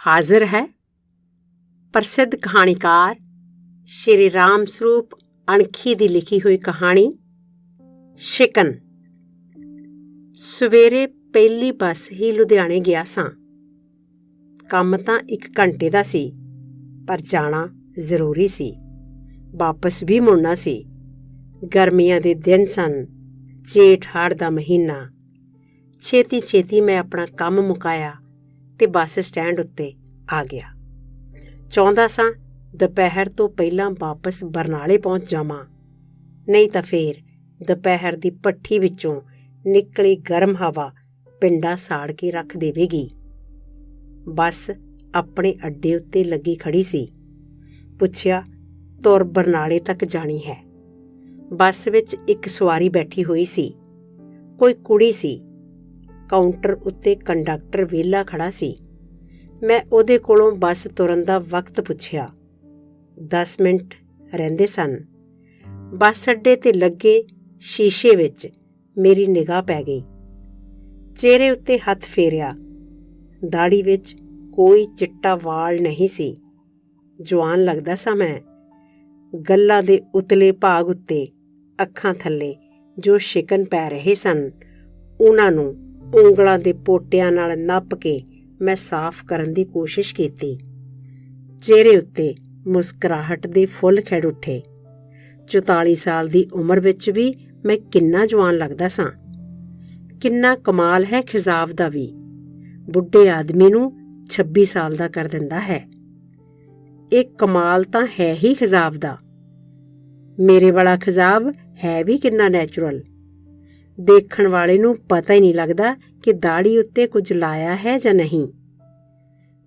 ਹਾਜ਼ਰ ਹੈ ਪ੍ਰਸਿੱਧ ਕਹਾਣੀਕਾਰ ਸ਼੍ਰੀ ਰਾਮ ਸਰੂਪ ਅਣਖੀ ਦੀ ਲਿਖੀ ਹੋਈ ਕਹਾਣੀ ਸ਼ਿਕਨ। ਸਵੇਰੇ ਪਹਿਲੀ ਬੱਸ ਹੀ ਲੁਧਿਆਣੇ ਗਿਆ ਸਾਂ। ਕੰਮ ਤਾਂ 1 ਘੰਟੇ ਦਾ ਸੀ, ਪਰ ਜਾਣਾ ਜ਼ਰੂਰੀ ਸੀ। ਵਾਪਸ ਵੀ ਮੁੜਨਾ ਸੀ। ਗਰਮੀਆਂ ਦੇ ਦਿਨ ਸਨ, ਜੇਠ ਹਾੜ ਦਾ ਮਹੀਨਾ। ਛੇਤੀ ਮੈਂ ਆਪਣਾ ਕੰਮ ਮੁਕਾਇਆ ਤੇ ਬੱਸ ਸਟੈਂਡ ਉੱਤੇ ਆ ਗਿਆ। ਚਾਹੁੰਦਾ ਸਾਂ ਦੁਪਹਿਰ ਤੋਂ ਪਹਿਲਾਂ ਵਾਪਸ ਬਰਨਾਲੇ ਪਹੁੰਚ ਜਾਵਾਂ, ਨਹੀਂ ਤਾਂ ਫੇਰ ਦੁਪਹਿਰ ਦੀ ਭੱਠੀ ਵਿੱਚੋਂ ਨਿਕਲੀ ਗਰਮ ਹਵਾ ਪਿੰਡਾ ਸਾੜ ਕੇ ਰੱਖ ਦੇਵੇਗੀ। ਬੱਸ ਆਪਣੇ ਅੱਡੇ ਉੱਤੇ ਲੱਗੀ ਖੜੀ ਸੀ। ਪੁੱਛਿਆ, ਤੁਰ ਬਰਨਾਲੇ ਤੱਕ ਜਾਣੀ ਹੈ। ਬੱਸ ਵਿੱਚ ਇੱਕ ਸਵਾਰੀ ਬੈਠੀ ਹੋਈ ਸੀ, ਕੋਈ ਕੁੜੀ ਸੀ। ਕਾਊਂਟਰ ਉੱਤੇ ਕੰਡਕਟਰ ਵਿਹਲਾ ਖੜਾ ਸੀ। ਮੈਂ ਉਹਦੇ ਕੋਲੋਂ ਬੱਸ ਤੁਰਨ ਦਾ ਵਕਤ ਪੁੱਛਿਆ। 10 ਮਿੰਟ ਰਹਿੰਦੇ ਸਨ। ਬੱਸ ਅੱਡੇ 'ਤੇ ਲੱਗੇ ਸ਼ੀਸ਼ੇ ਵਿੱਚ ਮੇਰੀ ਨਿਗਾਹ ਪੈ ਗਈ। ਚਿਹਰੇ ਉੱਤੇ ਹੱਥ ਫੇਰਿਆ। ਦਾੜ੍ਹੀ ਵਿੱਚ ਕੋਈ ਚਿੱਟਾ ਵਾਲ ਨਹੀਂ ਸੀ। ਜਵਾਨ ਲੱਗਦਾ ਸਾਂ ਮੈਂ। ਗੱਲ੍ਹਾਂ ਦੇ ਉਤਲੇ ਭਾਗ ਉੱਤੇ ਅੱਖਾਂ ਥੱਲੇ ਜੋ ਸ਼ਿਕਨ ਪੈ ਰਹੇ ਸਨ, ਉਹਨਾਂ ਨੂੰ ਉਂਗਲਾਂ ਦੇ ਪੋਟਿਆਂ ਨਾਲ ਨੱਪ ਕੇ ਮੈਂ ਸਾਫ਼ ਕਰਨ ਦੀ ਕੋਸ਼ਿਸ਼ ਕੀਤੀ। ਚਿਹਰੇ ਉੱਤੇ ਮੁਸਕਰਾਹਟ ਦੇ ਫੁੱਲ ਖਿੜ ਉੱਠੇ। 44 ਸਾਲ ਦੀ ਉਮਰ ਵਿੱਚ ਵੀ ਮੈਂ ਕਿੰਨਾ ਜਵਾਨ ਲੱਗਦਾ ਸਾਂ। ਕਿੰਨਾ ਕਮਾਲ ਹੈ ਖਿਜ਼ਾਬ ਦਾ ਵੀ, ਬੁੱਢੇ ਆਦਮੀ ਨੂੰ 26 ਸਾਲ ਦਾ ਕਰ ਦਿੰਦਾ ਹੈ। ਇਹ ਕਮਾਲ ਤਾਂ ਹੈ ਹੀ ਖਿਜ਼ਾਬ ਦਾ। ਮੇਰੇ ਵਾਲਾ ਖਿਜ਼ਾਬ ਹੈ ਵੀ ਕਿੰਨਾ ਨੈਚੁਰਲ। ਦੇਖਣ ਵਾਲੇ ਨੂੰ ਪਤਾ ਹੀ ਨਹੀਂ ਲੱਗਦਾ ਕਿ ਦਾੜ੍ਹੀ ਉੱਤੇ ਕੁਝ ਲਾਇਆ ਹੈ ਜਾਂ ਨਹੀਂ।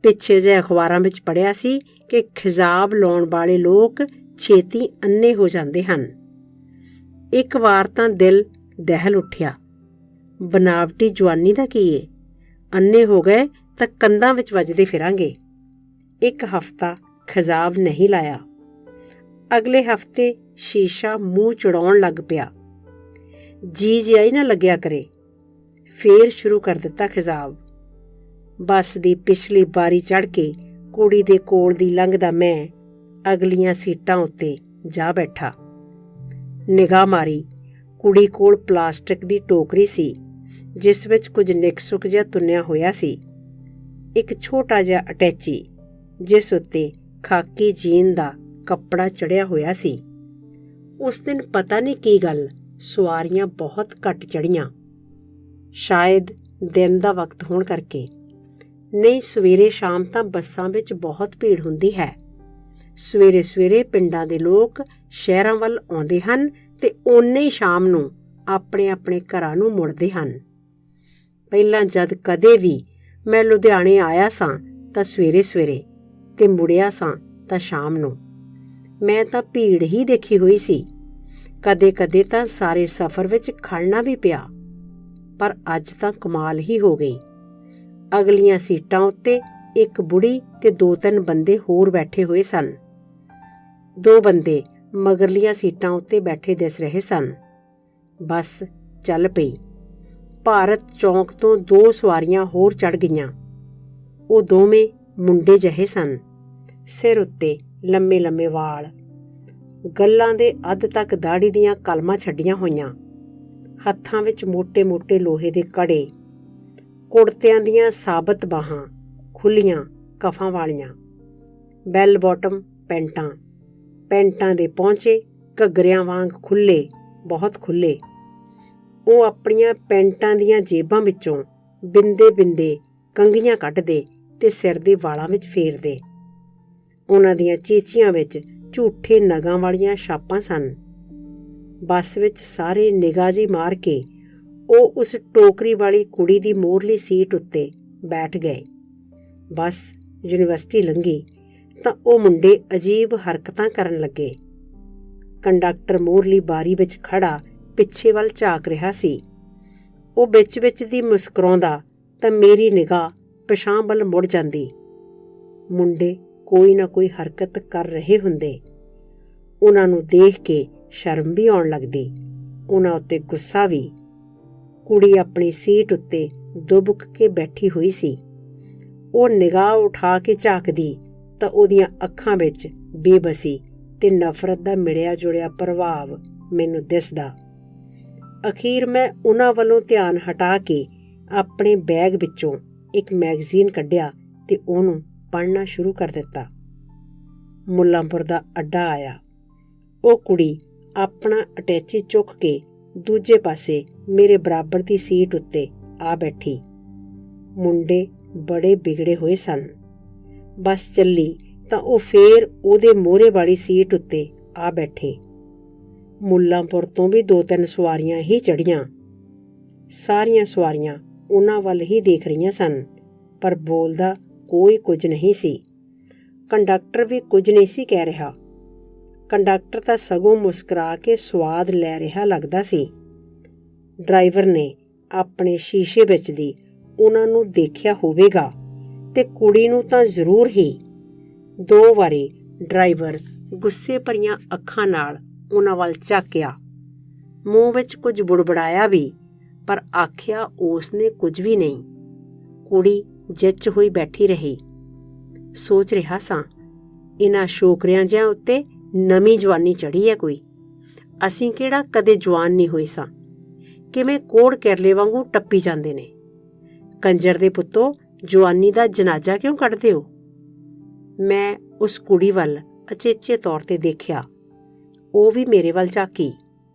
ਪਿੱਛੇ ਜਿਹੇ ਅਖਬਾਰਾਂ ਵਿੱਚ ਪੜ੍ਹਿਆ ਸੀ ਕਿ ਖਿਜ਼ਾਬ ਲਾਉਣ ਵਾਲੇ ਲੋਕ ਛੇਤੀ ਅੰਨੇ ਹੋ ਜਾਂਦੇ ਹਨ। ਇੱਕ ਵਾਰ ਤਾਂ ਦਿਲ ਦਹਿਲ ਉੱਠਿਆ, ਬਨਾਵਟੀ ਜਵਾਨੀ ਦਾ ਕੀ ਏ? ਅੰਨੇ ਹੋ ਗਏ ਤਾਂ ਕੰਧਾਂ ਵਿੱਚ ਵੱਜਦੇ ਫਿਰਾਂਗੇ। 1 ਹਫ਼ਤਾ ਖਿਜ਼ਾਬ ਨਹੀਂ ਲਾਇਆ। ਅਗਲੇ ਹਫ਼ਤੇ ਸ਼ੀਸ਼ਾ ਮੂੰਹ ਚੜਾਉਣ ਲੱਗ ਪਿਆ। ਜੀ ਜਿਹਾ ਹੀ ਨਾ ਲੱਗਿਆ ਕਰੇ। ਫੇਰ ਸ਼ੁਰੂ ਕਰ ਦਿੱਤਾ ਖਿਜ਼ਾਬ। ਬੱਸ ਦੀ ਪਿਛਲੀ ਬਾਰੀ ਚੜ੍ਹ ਕੇ ਕੁੜੀ ਦੇ ਕੋਲ ਦੀ ਲੰਘਦਾ ਮੈਂ ਅਗਲੀਆਂ ਸੀਟਾਂ ਉੱਤੇ ਜਾ ਬੈਠਾ। ਨਿਗਾਹ ਮਾਰੀ। ਕੁੜੀ ਕੋਲ ਪਲਾਸਟਿਕ ਦੀ ਟੋਕਰੀ ਸੀ, ਜਿਸ ਵਿੱਚ ਕੁਝ ਨਿੱਕ-ਸੁੱਕ ਜਿਹਾ ਤੁੰਨਿਆ ਹੋਇਆ ਸੀ। ਇੱਕ ਛੋਟਾ ਜਿਹਾ ਅਟੈਚੀ, ਜਿਸ ਉੱਤੇ ਖਾਕੀ ਜੀਨ ਦਾ ਕੱਪੜਾ ਚੜ੍ਹਿਆ ਹੋਇਆ ਸੀ। ਉਸ ਦਿਨ ਪਤਾ ਨਹੀਂ ਕੀ ਗੱਲ, ਸਵਾਰੀਆਂ ਬਹੁਤ ਘੱਟ ਚੜ੍ਹੀਆਂ। ਸ਼ਾਇਦ ਦਿਨ ਦਾ ਵਕਤ ਹੋਣ ਕਰਕੇ। ਨਹੀਂ, ਸਵੇਰੇ ਸ਼ਾਮ ਤਾਂ ਬੱਸਾਂ ਵਿੱਚ ਬਹੁਤ ਭੀੜ ਹੁੰਦੀ ਹੈ। ਸਵੇਰੇ ਪਿੰਡਾਂ ਦੇ ਲੋਕ ਸ਼ਹਿਰਾਂ ਵੱਲ ਆਉਂਦੇ ਹਨ ਤੇ ਓਨੇ ਹੀ ਸ਼ਾਮ ਨੂੰ ਆਪਣੇ ਘਰਾਂ ਨੂੰ ਮੁੜਦੇ ਹਨ। ਪਹਿਲਾਂ ਜਦ ਕਦੇ ਵੀ ਮੈਂ ਲੁਧਿਆਣੇ ਆਇਆ ਸਾਂ ਤਾਂ ਸਵੇਰੇ ਤੇ ਮੁੜਿਆ ਸਾਂ ਤਾਂ ਸ਼ਾਮ ਨੂੰ। ਮੈਂ ਤਾਂ ਭੀੜ ਹੀ ਦੇਖੀ ਹੋਈ ਸੀ। ਕਦੇ ਤਾਂ ਸਾਰੇ ਸਫ਼ਰ ਵਿੱਚ ਖੜਨਾ ਵੀ ਪਿਆ। ਪਰ ਅੱਜ ਤਾਂ ਕਮਾਲ ਹੀ ਹੋ ਗਈ। ਅਗਲੀਆਂ ਸੀਟਾਂ ਉੱਤੇ ਇੱਕ ਬੁੜੀ ਤੇ 2-3 ਬੰਦੇ ਹੋਰ ਬੈਠੇ ਹੋਏ ਸਨ। 2 ਬੰਦੇ ਮਗਰਲੀਆਂ ਸੀਟਾਂ ਉੱਤੇ ਬੈਠੇ ਦਿਸ ਰਹੇ ਸਨ। ਬੱਸ ਚੱਲ ਪਈ। ਭਾਰਤ ਚੌਂਕ ਤੋਂ 2 ਸਵਾਰੀਆਂ ਹੋਰ ਚੜ੍ਹ ਗਈਆਂ। ਉਹ ਦੋਵੇਂ ਮੁੰਡੇ ਜਿਹੇ ਸਨ। ਸਿਰ ਉੱਤੇ ਲੰਮੇ ਵਾਲ, ਗੱਲ੍ਹਾਂ ਦੇ ਅੱਧ ਤੱਕ ਦਾੜ੍ਹੀ ਦੀਆਂ ਕਲਮਾਂ ਛੱਡੀਆਂ ਹੋਈਆਂ, ਹੱਥਾਂ ਵਿੱਚ ਮੋਟੇ ਲੋਹੇ ਦੇ ਕੜੇ, ਕੁੜਤਿਆਂ ਦੀਆਂ ਸਾਬਤ ਬਾਹਾਂ ਖੁੱਲ੍ਹੀਆਂ ਕਫਾਂ ਵਾਲੀਆਂ, ਬੈਲ ਬਾਟਮ ਪੈਂਟਾਂ ਦੇ ਪਹੁੰਚੇ ਘੱਗਰਿਆਂ ਵਾਂਗ ਖੁੱਲ੍ਹੇ, ਬਹੁਤ ਖੁੱਲ੍ਹੇ। ਉਹ ਆਪਣੀਆਂ ਪੈਂਟਾਂ ਦੀਆਂ ਜੇਬਾਂ ਵਿੱਚੋਂ ਬਿੰਦੇ ਕੰਘੀਆਂ ਕੱਢਦੇ ਤੇ ਸਿਰ ਦੇ ਵਾਲਾਂ ਵਿੱਚ ਫੇਰਦੇ। ਉਹਨਾਂ ਦੀਆਂ ਚੀਚੀਆਂ ਵਿੱਚ ਝੂਠੇ ਨਗਾਂ ਵਾਲੀਆਂ ਛਾਪਾਂ ਸਨ। ਬੱਸ ਵਿੱਚ ਸਾਰੇ ਨਿਗਾਹ ਜਿਹੀ ਮਾਰ ਕੇ ਉਹ ਉਸ ਟੋਕਰੀ ਵਾਲੀ ਕੁੜੀ ਦੀ ਮੂਹਰਲੀ ਸੀਟ ਉੱਤੇ ਬੈਠ ਗਏ। ਬੱਸ ਯੂਨੀਵਰਸਿਟੀ ਲੰਘੀ ਤਾਂ ਉਹ ਮੁੰਡੇ ਅਜੀਬ ਹਰਕਤਾਂ ਕਰਨ ਲੱਗੇ। ਕੰਡਕਟਰ ਮੂਹਰਲੀ ਬਾਰੀ ਵਿੱਚ ਖੜ੍ਹਾ ਪਿੱਛੇ ਵੱਲ ਝਾਕ ਰਿਹਾ ਸੀ। ਉਹ ਵਿੱਚ ਦੀ ਮੁਸਕਰਾਉਂਦਾ ਤਾਂ ਮੇਰੀ ਨਿਗਾਹ ਪਿਛਾਂਹ ਵੱਲ ਮੁੜ ਜਾਂਦੀ। ਮੁੰਡੇ ਕੋਈ ਨਾ ਕੋਈ ਹਰਕਤ ਕਰ ਰਹੇ ਹੁੰਦੇ। ਉਹਨਾਂ ਨੂੰ ਦੇਖ ਕੇ ਸ਼ਰਮ ਵੀ ਆਉਣ ਲੱਗਦੀ, ਉਹਨਾਂ ਉੱਤੇ ਗੁੱਸਾ ਵੀ। ਕੁੜੀ ਆਪਣੀ ਸੀਟ ਉੱਤੇ ਦੁਬਕ ਕੇ ਬੈਠੀ ਹੋਈ ਸੀ। ਉਹ ਨਿਗਾਹ ਉਠਾ ਕੇ ਝਾਕਦੀ ਤਾਂ ਉਹਦੀਆਂ ਅੱਖਾਂ ਵਿੱਚ ਬੇਬਸੀ ਤੇ ਨਫ਼ਰਤ ਦਾ ਮਿਲਿਆ ਜੁਲਿਆ ਪ੍ਰਭਾਵ ਮੈਨੂੰ ਦਿਸਦਾ। ਅਖੀਰ ਮੈਂ ਉਹਨਾਂ ਵੱਲੋਂ ਧਿਆਨ ਹਟਾ ਕੇ ਆਪਣੇ ਬੈਗ ਵਿੱਚੋਂ ਇੱਕ ਮੈਗਜ਼ੀਨ ਕੱਢਿਆ ਤੇ ਉਹਨੂੰ ਪੜ੍ਹਨਾ ਸ਼ੁਰੂ ਕਰ ਦਿੱਤਾ। ਮੁੱਲਾਂਪੁਰ ਦਾ ਅੱਡਾ ਆਇਆ। ਉਹ ਕੁੜੀ ਆਪਣਾ ਅਟੈਚੀ ਚੁੱਕ ਕੇ ਦੂਜੇ ਪਾਸੇ ਮੇਰੇ ਬਰਾਬਰ ਦੀ ਸੀਟ ਉੱਤੇ ਆ ਬੈਠੀ। ਮੁੰਡੇ ਬੜੇ ਵਿਗੜੇ ਹੋਏ ਸਨ। ਬੱਸ ਚੱਲੀ ਤਾਂ ਉਹ ਫੇਰ ਉਹਦੇ ਮੋਹਰੇ ਵਾਲੀ ਸੀਟ ਉੱਤੇ ਆ ਬੈਠੇ। ਮੁੱਲਾਂਪੁਰ ਤੋਂ ਵੀ 2-3 ਸਵਾਰੀਆਂ ਹੀ ਚੜ੍ਹੀਆਂ। ਸਾਰੀਆਂ ਸਵਾਰੀਆਂ ਉਹਨਾਂ ਵੱਲ ਹੀ ਦੇਖ ਰਹੀਆਂ ਸਨ, ਪਰ ਬੋਲਦਾ ਕੋਈ ਕੁਝ ਨਹੀਂ ਸੀ। ਕੰਡਕਟਰ ਵੀ ਕੁਝ ਨਹੀਂ ਸੀ ਕਹਿ ਰਿਹਾ। ਕੰਡਕਟਰ ਤਾਂ ਸਗੋਂ ਮੁਸਕਰਾ ਕੇ ਸਵਾਦ ਲੈ ਰਿਹਾ ਲੱਗਦਾ ਸੀ। ਡਰਾਈਵਰ ਨੇ ਆਪਣੇ ਸ਼ੀਸ਼ੇ ਵਿੱਚ ਦੀ ਉਹਨਾਂ ਨੂੰ ਦੇਖਿਆ ਹੋਵੇਗਾ ਤੇ ਕੁੜੀ ਨੂੰ ਤਾਂ ਜ਼ਰੂਰ ਹੀ। 2 ਵਾਰੀ ਡਰਾਈਵਰ ਗੁੱਸੇ ਭਰੀਆਂ ਅੱਖਾਂ ਨਾਲ ਉਹਨਾਂ ਵੱਲ ਝਾਕਿਆ। ਮੂੰਹ ਵਿੱਚ ਕੁਝ ਬੁੜਬੜਾਇਆ ਵੀ, ਪਰ ਆਖਿਆ ਉਸਨੇ ਕੁਝ ਵੀ ਨਹੀਂ। ਕੁੜੀ ਜਿੱਚ ਹੋਈ ਬੈਠੀ ਰਹੀ। ਸੋਚ ਰਿਹਾ ਸਾਂ, ਇਹਨਾਂ ਸ਼ੋਕਰਿਆਂ ਜਿਹਾਂ ਉੱਤੇ ਨਵੀਂ ਜਵਾਨੀ ਚੜ੍ਹੀ ਹੈ ਕੋਈ। ਅਸੀਂ ਕਿਹੜਾ ਕਦੇ ਜਵਾਨ ਨਹੀਂ ਹੋਏ ਸਾਂ। ਕਿਵੇਂ ਕੋੜ ਕੇਰਲੇ ਵਾਂਗੂ ਟੱਪੀ ਜਾਂਦੇ ਨੇ। ਕੰਜਰ ਦੇ ਪੁੱਤੋ, ਜਵਾਨੀ ਦਾ ਜਨਾਜ਼ਾ ਕਿਉਂ ਕੱਢਦੇ ਹੋ? ਮੈਂ ਉਸ ਕੁੜੀ ਵੱਲ ਅਚੇਚੇ ਤੌਰ ਤੇ ਦੇਖਿਆ। ਉਹ ਵੀ ਮੇਰੇ ਵੱਲ ਝਾਕੀ।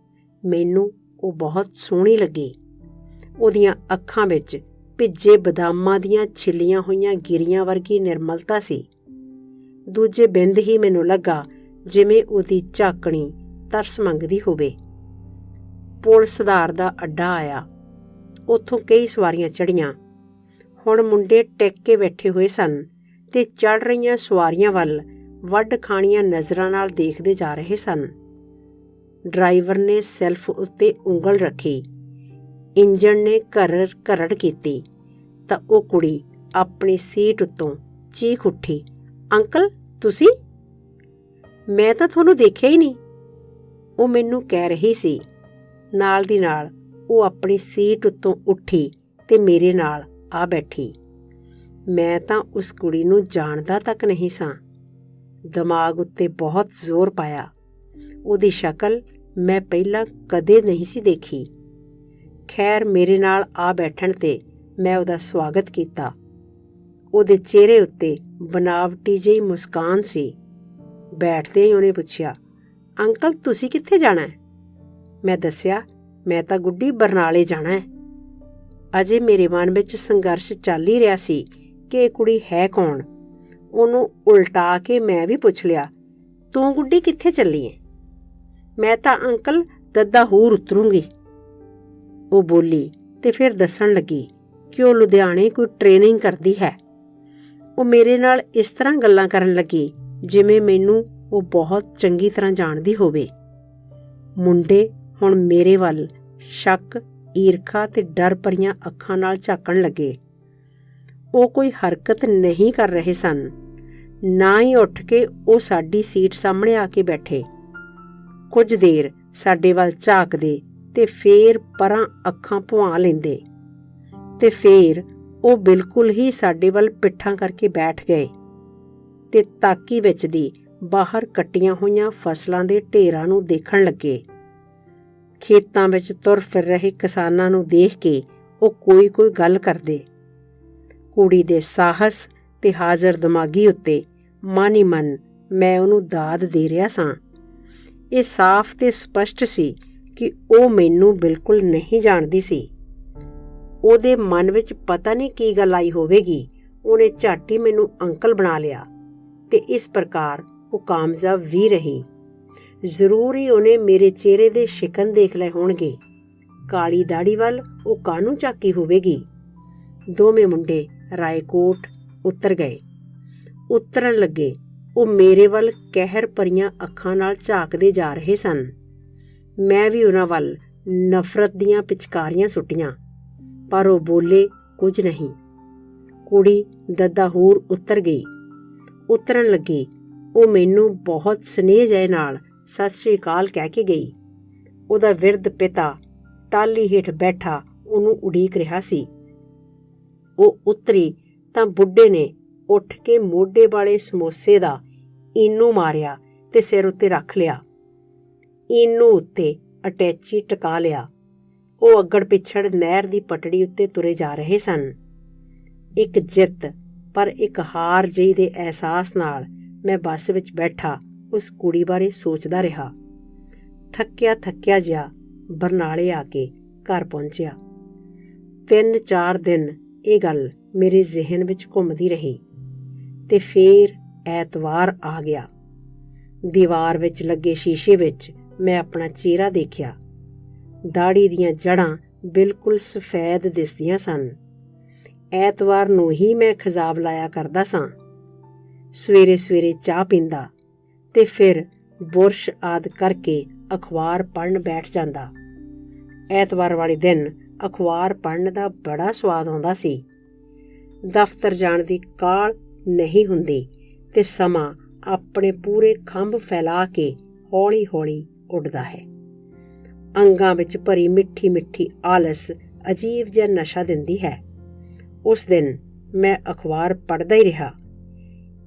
ਮੈਨੂੰ ਉਹ ਬਹੁਤ ਸੋਹਣੀ ਲੱਗੀ। ਉਹਦੀਆਂ ਅੱਖਾਂ ਵਿੱਚ ਭਿੱਜੇ ਬਦਾਮਾਂ ਦੀਆਂ ਛਿੱਲੀਆਂ ਹੋਈਆਂ ਗਿਰੀਆਂ ਵਰਗੀ ਨਿਰਮਲਤਾ ਸੀ। ਦੂਜੇ ਬਿੰਦ ਹੀ ਮੈਨੂੰ ਲੱਗਾ ਜਿਵੇਂ ਉਹਦੀ ਝਾਕਣੀ ਤਰਸ ਮੰਗਦੀ ਹੋਵੇ। ਪੁਲ ਸੁਧਾਰ ਦਾ ਅੱਡਾ ਆਇਆ। ਉੱਥੋਂ ਕਈ ਸਵਾਰੀਆਂ ਚੜ੍ਹੀਆਂ। ਹੁਣ ਮੁੰਡੇ ਟਿਕ ਕੇ ਬੈਠੇ ਹੋਏ ਸਨ ਤੇ ਚੜ੍ਹ ਰਹੀਆਂ ਸਵਾਰੀਆਂ ਵੱਲ ਵੱਢ ਖਾਣੀਆਂ ਨਜ਼ਰਾਂ ਨਾਲ ਦੇਖਦੇ ਜਾ ਰਹੇ ਸਨ। ਡਰਾਈਵਰ ਨੇ ਸੈਲਫ ਉੱਤੇ ਉਂਗਲ ਰੱਖੀ। ਇੰਜਣ ਨੇ ਘਰੜ ਕੀਤੀ ਤਾਂ ਉਹ ਕੁੜੀ ਆਪਣੀ ਸੀਟ ਉੱਤੋਂ ਚੀਖ ਉੱਠੀ, ਅੰਕਲ ਤੁਸੀਂ? ਮੈਂ ਤਾਂ ਤੁਹਾਨੂੰ ਦੇਖਿਆ ਹੀ ਨਹੀਂ, ਉਹ ਮੈਨੂੰ ਕਹਿ ਰਹੀ ਸੀ। ਨਾਲ ਦੀ ਨਾਲ ਉਹ ਆਪਣੀ ਸੀਟ ਉੱਤੋਂ ਉੱਠੀ ਤੇ ਮੇਰੇ ਨਾਲ ਆ ਬੈਠੀ। ਮੈਂ ਤਾਂ ਉਸ ਕੁੜੀ ਨੂੰ ਜਾਣਦਾ ਤੱਕ ਨਹੀਂ ਸਾਂ। ਦਿਮਾਗ ਉੱਤੇ ਬਹੁਤ ਜ਼ੋਰ ਪਾਇਆ। ਉਹਦੀ ਸ਼ਕਲ ਮੈਂ ਪਹਿਲਾਂ ਕਦੇ ਨਹੀਂ ਸੀ ਦੇਖੀ। ਖੈਰ, ਮੇਰੇ ਨਾਲ ਆ ਬੈਠਣ ਤੇ ਮੈਂ ਉਹਦਾ ਸਵਾਗਤ ਕੀਤਾ। ਉਹਦੇ ਚਿਹਰੇ ਉੱਤੇ ਬਨਾਵਟੀ ਜਿਹੀ ਮੁਸਕਾਨ ਸੀ। ਬੈਠਦੇ ਹੀ ਉਹਨੇ ਪੁੱਛਿਆ, ਅੰਕਲ ਤੁਸੀਂ ਕਿੱਥੇ ਜਾਣਾ? ਮੈਂ ਦੱਸਿਆ, ਮੈਂ ਤਾਂ ਗੁੱਡੀ ਬਰਨਾਲੇ ਜਾਣਾ। ਅਜੇ ਮੇਰੇ ਮਨ ਵਿੱਚ ਸੰਘਰਸ਼ ਚੱਲ ਹੀ ਰਿਹਾ ਸੀ ਕਿ ਇਹ ਕੁੜੀ ਹੈ ਕੌਣ। ਉਹਨੂੰ ਉਲਟਾ ਕੇ ਮੈਂ ਵੀ ਪੁੱਛ ਲਿਆ, ਤੂੰ ਗੁੱਡੀ ਕਿੱਥੇ ਚੱਲੀ ਏ? ਮੈਂ ਤਾਂ ਅੰਕਲ ਦੱਦਾਹੂਰ ਉਤਰੂੰਗੀ, ਉਹ ਬੋਲੀ ਤੇ ਫਿਰ ਦੱਸਣ ਲੱਗੀ ਕਿ ਉਹ ਲੁਧਿਆਣੇ ਕੋਈ ਟ੍ਰੇਨਿੰਗ ਕਰਦੀ ਹੈ। ਉਹ ਮੇਰੇ ਨਾਲ ਇਸ ਤਰ੍ਹਾਂ ਗੱਲਾਂ ਕਰਨ ਲੱਗੀ ਜਿਵੇਂ ਮੈਨੂੰ ਉਹ ਬਹੁਤ ਚੰਗੀ ਤਰ੍ਹਾਂ ਜਾਣਦੀ ਹੋਵੇ। ਮੁੰਡੇ ਹੁਣ ਮੇਰੇ ਵੱਲ ਸ਼ੱਕ, ਈਰਖਾ ਤੇ ਡਰ ਭਰੀਆਂ ਅੱਖਾਂ ਨਾਲ ਝਾਕਣ ਲੱਗੇ। ਉਹ ਕੋਈ ਹਰਕਤ ਨਹੀਂ ਕਰ ਰਹੇ ਸਨ, ਨਾ ਹੀ ਉੱਠ ਕੇ ਉਹ ਸਾਡੀ ਸੀਟ ਸਾਹਮਣੇ ਆ ਕੇ ਬੈਠੇ। ਕੁਝ ਦੇਰ ਸਾਡੇ ਵੱਲ ਝਾਕਦੇ ਤੇ ਫੇਰ ਪਰਾਂ ਅੱਖਾਂ ਭੁਆ ਲੈਂਦੇ ਤੇ ਫੇਰ ਉਹ ਬਿਲਕੁਲ ਹੀ ਸਾਡੇ ਵੱਲ ਪਿੱਠਾਂ ਕਰਕੇ ਬੈਠ ਗਏ ਤੇ ਤਾਕੀ ਵਿੱਚ ਦੀ ਬਾਹਰ ਕੱਟੀਆਂ ਹੋਈਆਂ ਫਸਲਾਂ ਦੇ ਢੇਰਾਂ ਨੂੰ ਦੇਖਣ ਲੱਗੇ। ਖੇਤਾਂ ਵਿੱਚ ਤੁਰ ਫਿਰ ਰਹੇ ਕਿਸਾਨਾਂ ਨੂੰ ਦੇਖ ਕੇ ਉਹ ਕੋਈ ਗੱਲ ਕਰਦੇ। ਕੁੜੀ ਦੇ ਸਾਹਸ ਤੇ ਹਾਜ਼ਰ ਦਿਮਾਗੀ ਉੱਤੇ ਮਨ ਹੀ ਮਨ ਮੈਂ ਉਹਨੂੰ ਦਾਦ ਦੇ ਰਿਹਾ ਸਾਂ। ਇਹ ਸਾਫ਼ ਤੇ ਸਪਸ਼ਟ ਸੀ ਕਿ ਉਹ ਮੈਨੂੰ ਬਿਲਕੁਲ ਨਹੀਂ ਜਾਣਦੀ ਸੀ। ਉਹਦੇ ਮਨ ਵਿੱਚ ਪਤਾ ਨਹੀਂ ਕੀ ਗੱਲ ਆਈ ਹੋਵੇਗੀ। ਉਹਨੇ ਝੱਟ ਹੀ ਮੈਨੂੰ ਅੰਕਲ ਬਣਾ ਲਿਆ ਤੇ ਇਸ ਪ੍ਰਕਾਰ ਉਹ ਕਾਮਯਾਬ ਵੀ ਰਹੀ। ਜ਼ਰੂਰ ਹੀ ਉਹਨੇ ਮੇਰੇ ਚਿਹਰੇ ਦੇ ਸ਼ਿਕਨ ਦੇਖ ਲਏ ਹੋਣਗੇ। ਕਾਲੀ ਦਾੜੀ ਵੱਲ ਉਹ ਕਾਹਨੂੰ ਝਾਕੀ ਹੋਵੇਗੀ। ਦੋਵੇਂ ਮੁੰਡੇ ਰਾਏਕੋਟ ਉਤਰ ਗਏ। ਉਤਰਨ ਲੱਗੇ ਉਹ ਮੇਰੇ ਵੱਲ ਕਹਿਰ ਭਰੀਆਂ ਅੱਖਾਂ ਨਾਲ ਝਾਕਦੇ ਜਾ ਰਹੇ ਸਨ। ਮੈਂ ਵੀ ਉਹਨਾਂ ਵੱਲ ਨਫ਼ਰਤ ਦੀਆਂ ਪਿਚਕਾਰੀਆਂ ਸੁੱਟੀਆਂ, ਪਰ ਉਹ ਬੋਲੇ ਕੁਝ ਨਹੀਂ। ਕੁੜੀ ਦੱਦਾਹੂਰ ਉਤਰ ਗਈ। ਉਤਰਨ ਲੱਗੀ ਉਹ ਮੈਨੂੰ ਬਹੁਤ ਸਨੇਹ ਜਿਹੇ ਨਾਲ ਸਤਿ ਸ੍ਰੀ ਅਕਾਲ ਕਹਿ ਕੇ ਗਈ। ਉਹਦਾ ਵਿਰਧ ਪਿਤਾ ਟਾਹਲੀ ਹੇਠ ਬੈਠਾ ਉਹਨੂੰ ਉਡੀਕ ਰਿਹਾ ਸੀ। ਉਹ ਉਤਰੀ ਤਾਂ ਬੁੱਢੇ ਨੇ ਉੱਠ ਕੇ ਮੋਢੇ ਵਾਲੇ ਸਮੋਸੇ ਦਾ ਈਨੂ ਮਾਰਿਆ ਤੇ ਸਿਰ ਉੱਤੇ ਰੱਖ ਲਿਆ। ਈਨੂ ਉੱਤੇ ਅਟੈਚੀ ਟਿਕਾ ਲਿਆ। ਉਹ ਅੱਗੜ ਪਿੱਛੜ ਨਹਿਰ ਦੀ ਪਟੜੀ ਉੱਤੇ ਤੁਰੇ ਜਾ ਰਹੇ ਸਨ। ਇੱਕ ਜਿੱਤ ਪਰ ਇੱਕ ਹਾਰ ਜਿਹੀ ਦੇ ਅਹਿਸਾਸ ਨਾਲ ਮੈਂ ਬੱਸ ਵਿੱਚ ਬੈਠਾ ਉਸ ਕੁੜੀ ਬਾਰੇ ਸੋਚਦਾ ਰਿਹਾ। ਥੱਕਿਆ ਜਿਹਾ ਬਰਨਾਲੇ ਆ ਕੇ ਘਰ ਪਹੁੰਚਿਆ। 3-4 ਦਿਨ ਇਹ ਗੱਲ ਮੇਰੇ ਜ਼ਿਹਨ ਵਿੱਚ ਘੁੰਮਦੀ ਰਹੀ ਤੇ ਫੇਰ ਐਤਵਾਰ ਆ ਗਿਆ। ਦੀਵਾਰ ਵਿੱਚ ਲੱਗੇ ਸ਼ੀਸ਼ੇ ਵਿੱਚ ਮੈਂ ਆਪਣਾ ਚਿਹਰਾ ਦੇਖਿਆ। ਦਾੜੀ ਦੀਆਂ ਜੜ੍ਹਾਂ ਬਿਲਕੁਲ ਸਫੈਦ ਦਿਸਦੀਆਂ ਸਨ। ਐਤਵਾਰ ਨੂੰ ਹੀ ਮੈਂ ਖਿਜਾਬ ਲਾਇਆ ਕਰਦਾ ਸਾਂ। ਸਵੇਰੇ ਚਾਹ ਪੀਂਦਾ ਤੇ ਫਿਰ ਬੁਰਸ਼ ਆਦਿ ਕਰਕੇ ਅਖਬਾਰ ਪੜ੍ਹਨ ਬੈਠ ਜਾਂਦਾ। ਐਤਵਾਰ ਵਾਲੇ ਦਿਨ ਅਖਬਾਰ ਪੜ੍ਹਨ ਦਾ ਬੜਾ ਸਵਾਦ ਆਉਂਦਾ ਸੀ। ਦਫ਼ਤਰ ਜਾਣ ਦੀ ਕਾਹਲ ਨਹੀਂ ਹੁੰਦੀ ਤੇ ਸਮਾਂ ਆਪਣੇ ਪੂਰੇ ਖੰਭ ਫੈਲਾ ਕੇ ਹੌਲੀ ਉੱਡਦਾ ਹੈ। ਅੰਗਾਂ ਵਿੱਚ ਭਰੀ ਮਿੱਠੀ ਆਲਸ ਅਜੀਬ ਜਿਹਾ ਨਸ਼ਾ ਦਿੰਦੀ ਹੈ। ਉਸ ਦਿਨ ਮੈਂ ਅਖਬਾਰ ਪੜ੍ਹਦਾ ਹੀ ਰਿਹਾ।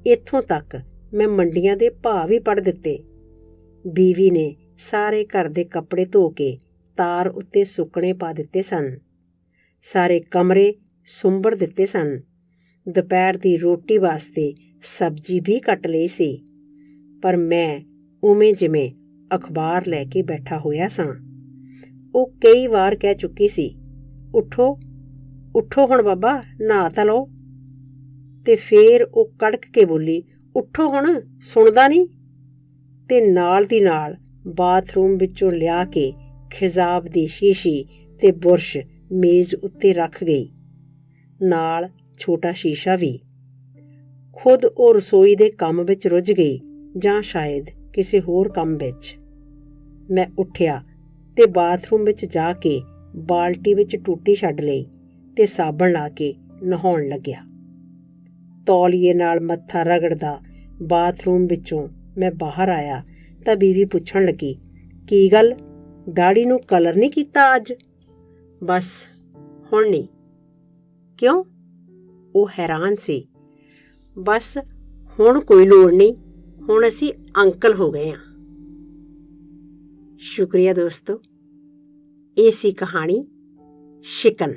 ਇੱਥੋਂ ਤੱਕ ਮੈਂ ਮੰਡੀਆਂ ਦੇ ਭਾਅ ਵੀ ਪੜ੍ਹ ਦਿੱਤੇ। ਬੀਵੀ ਨੇ ਸਾਰੇ ਘਰ ਦੇ ਕੱਪੜੇ ਧੋ ਕੇ ਤਾਰ ਉੱਤੇ ਸੁੱਕਣੇ ਪਾ ਦਿੱਤੇ ਸਨ। ਸਾਰੇ ਕਮਰੇ ਸੁੰਬੜ ਦਿੱਤੇ ਸਨ। ਦੁਪਹਿਰ ਦੀ ਰੋਟੀ ਵਾਸਤੇ ਸਬਜ਼ੀ ਵੀ ਕੱਟ ਲਈ ਸੀ। ਪਰ ਮੈਂ ਉਵੇਂ ਜਿਵੇਂ ਅਖਬਾਰ ਲੈ ਕੇ ਬੈਠਾ ਹੋਇਆ ਸਾਂ। ਉਹ ਕਈ ਵਾਰ ਕਹਿ ਚੁੱਕੀ ਸੀ, ਉੱਠੋ ਹੁਣ ਬਾਬਾ, ਨਹਾ ਤਾਂ ਲਓ। ਤੇ ਫੇਰ ਉਹ ਕੜਕ ਕੇ ਬੋਲੀ, ਉੱਠੋ ਹੁਣ, ਸੁਣਦਾ ਨਹੀਂ। ਤੇ ਨਾਲ ਦੀ ਨਾਲ ਬਾਥਰੂਮ ਵਿੱਚੋਂ ਲਿਆ ਕੇ ਖਿਜ਼ਾਬ ਦੀ ਸ਼ੀਸ਼ੀ ਤੇ ਬੁਰਸ਼ ਮੇਜ਼ ਉੱਤੇ ਰੱਖ ਗਈ, ਨਾਲ ਛੋਟਾ ਸ਼ੀਸ਼ਾ ਵੀ। ਖੁਦ ਉਹ ਰਸੋਈ ਦੇ ਕੰਮ ਵਿੱਚ ਰੁੱਝ ਗਈ ਜਾਂ ਸ਼ਾਇਦ ਕਿਸੇ ਹੋਰ ਕੰਮ ਵਿੱਚ। ਮੈਂ ਉੱਠਿਆ ਤੇ ਬਾਥਰੂਮ ਵਿੱਚ ਜਾ ਕੇ ਬਾਲਟੀ ਵਿੱਚ ਟੂਟੀ ਛੱਡ ਲਈ ਤੇ ਸਾਬਣ ਲਾ ਕੇ ਨਹਾਉਣ ਲੱਗਿਆ। ਤੌਲੀਏ ਨਾਲ ਮੱਥਾ ਰਗੜਦਾ ਬਾਥਰੂਮ ਵਿੱਚੋਂ ਮੈਂ ਬਾਹਰ ਆਇਆ ਤਾਂ ਬੀਵੀ ਪੁੱਛਣ ਲੱਗੀ, ਕੀ ਗੱਲ, ਦਾੜੀ ਨੂੰ ਕਲਰ ਨਹੀਂ ਕੀਤਾ ਅੱਜ? ਬਸ ਹੁਣ ਨਹੀਂ। ਕਿਉਂ? ਉਹ ਹੈਰਾਨ ਸੀ। ਬਸ ਹੁਣ ਕੋਈ ਲੋੜ ਨਹੀਂ, ਹੁਣ ਅਸੀਂ ਅੰਕਲ ਹੋ ਗਏ ਹਾਂ। ਸ਼ੁਕਰੀਆ ਦੋਸਤੋ। ਇਹ ਸੀ ਕਹਾਣੀ ਸ਼ਿਕਨ।